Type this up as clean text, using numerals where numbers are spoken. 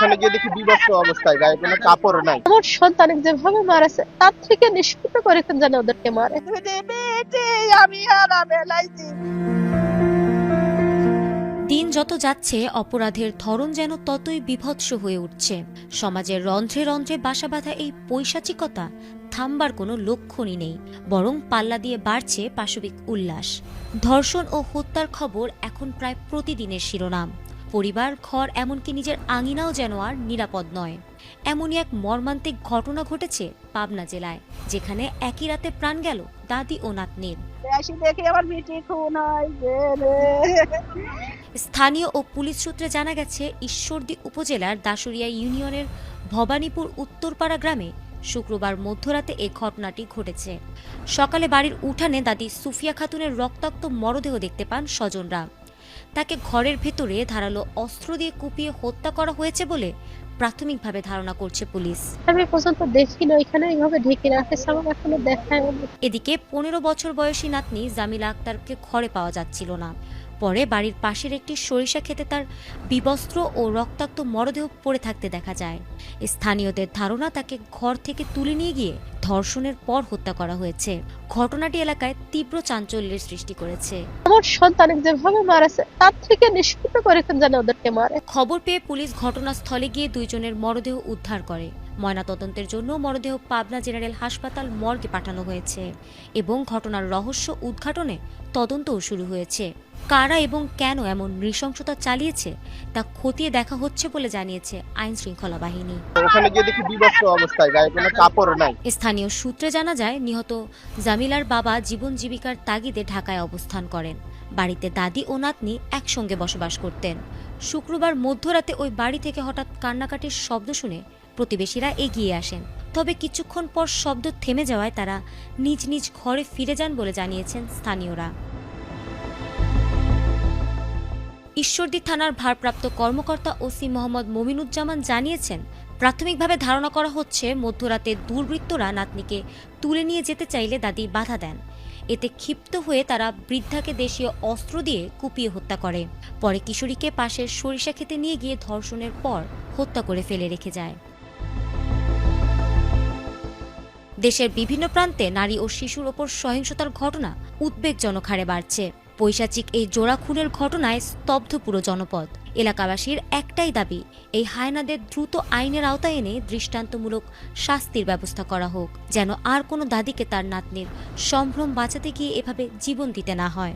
ওখানে গিয়ে দেখি বিভৎস অবস্থায়, গায়ে কোনো কাপড় নাই। আমার সন্তান যেভাবে মারাছে তার থেকে নিষ্পৃত করে যেন ওদেরকে মারে। আমি দিন যত যাচ্ছে অপরাধের ধরন যেন ততই বীভৎস হয়ে উঠছে। সমাজের রন্ধ্রে রন্ধ্রে বাসা বাঁধা এই পৈশাচিকতা থামবার কোনো লক্ষণই নেই, বরং পাল্লা দিয়ে বাড়ছে পাশবিক উল্লাস। ধর্ষণ ও হত্যার খবর এখন প্রায় প্রতিদিনের শিরোনাম। পরিবার, ঘর, এমনকি নিজের আঙিনাও যেন আর নিরাপদ নয়। এমনই এক মর্মান্তিক ঘটনা ঘটেছে পাবনা জেলায়, যেখানে একই রাতে প্রাণ গেল দাদি ও নাতনির। স্থানীয় ও পুলিশ সূত্রে জানা গেছে, ঈশ্বরদী উপজেলার দাসুরিয়া ইউনিয়নের ভবানীপুর উত্তরপাড়া গ্রামে শুক্রবার মধ্যরাতে এই ঘটনাটি ঘটেছে। সকালে বাড়ির উঠানে দাদি সুফিয়া খাতুনের রক্তাক্ত মরদেহ দেখতে পান স্বজনরা। তাকে ঘরের ভেতরে ধারালো অস্ত্র দিয়ে কুপিয়ে হত্যা করা হয়েছে বলে প্রাথমিকভাবে ধারণা করছে পুলিশ। আমি পর্যন্ত দেখিনি ওইখানে এইভাবে ঢেকে রাখেছে, আমার এখনো দেখায়। এদিকে 15 বছর বয়সী নাতনি জামিলা আক্তারকে ঘরে পাওয়া যাচ্ছিল না। পরে বাড়ির পাশের একটি সরিষা খেতে তার বিবস্ত্র ও রক্তাক্ত মরদেহ পড়ে থাকতে দেখা যায়। স্থানীয়দের ধারণা তাকে ঘর থেকে তুলে নিয়ে গিয়ে ধর্ষণের পর হত্যা করা হয়েছে। ঘটনাটি এলাকায় তীব্র চাঞ্চল্যের সৃষ্টি করেছে। আমার সন্তান যেভাবে মারাছে তার থেকে নিষ্পৃত করে যেন ওদেরকে মারে। খবর পেয়ে পুলিশ ঘটনাস্থলে গিয়ে দুইজনের মরদেহ উদ্ধার করে। ময়নাতদন্তের জন্য মরদেহ পাবনা জেনারেল হাসপাতাল মর্গে পাঠানো হয়েছে এবং ঘটনার রহস্য উদ্ঘাটনে তদন্তও শুরু হয়েছে। কারা এবং কেন এমন নৃশংসতা চালিয়েছে তা খতিয়ে দেখা হচ্ছে বলে জানিয়েছে আইন শৃঙ্খলা বাহিনী। ওখানে গিয়ে দেখি বিভৎস অবস্থায়, গায়ে কোনো কাপড় নাই। স্থানীয় সূত্রে জানা যায়, নিহত জামিলার বাবা জীবন জীবিকার তাগিদে ঢাকায় অবস্থান করেন। বাড়িতে দাদি ও নাতনি একসঙ্গে বসবাস করতেন। শুক্রবার মধ্যরাতে ওই বাড়ি থেকে হঠাৎ কান্নাকাটির শব্দ শুনে প্রতিবেশীরা এগিয়ে আসেন। তবে কিছুক্ষণ পর শব্দ থেমে যাওয়ায় তারা নিজ নিজ ঘরে ফিরে যান বলে জানিয়েছেন স্থানীয়রা। ঈশ্বরদী থানার ভারপ্রাপ্ত কর্মকর্তা ওসি মোহাম্মদ মমিনুজ্জামান জানিয়েছেন, প্রাথমিকভাবে ধারণা করা হচ্ছে মধ্যরাতে দুর্বৃত্তরা নাতনিকে তুলে নিয়ে যেতে চাইলে দাদি বাধা দেন। এতে ক্ষিপ্ত হয়ে তারা বৃদ্ধাকে দেশীয় অস্ত্র দিয়ে কুপিয়ে হত্যা করে। পরে কিশোরীকে পাশের সরিষা খেতে নিয়ে গিয়ে ধর্ষণের পর হত্যা করে ফেলে রেখে যায়। দেশের বিভিন্ন প্রান্তে নারী ও শিশুর ওপর সহিংসতার ঘটনা উদ্বেগজনক হারে বাড়ছে। পৈশাচিক এই জোড়া খুনের ঘটনায় স্তব্ধ পুরো জনপদ। এলাকাবাসীর একটাই দাবি, এই হায়নাদের দ্রুত আইনের আওতায় এনে দৃষ্টান্তমূলক শাস্তির ব্যবস্থা করা হোক, যেন আর কোনো দাদিকে তার নাতনির সম্ভ্রম বাঁচাতে গিয়ে এভাবে জীবন দিতে না হয়।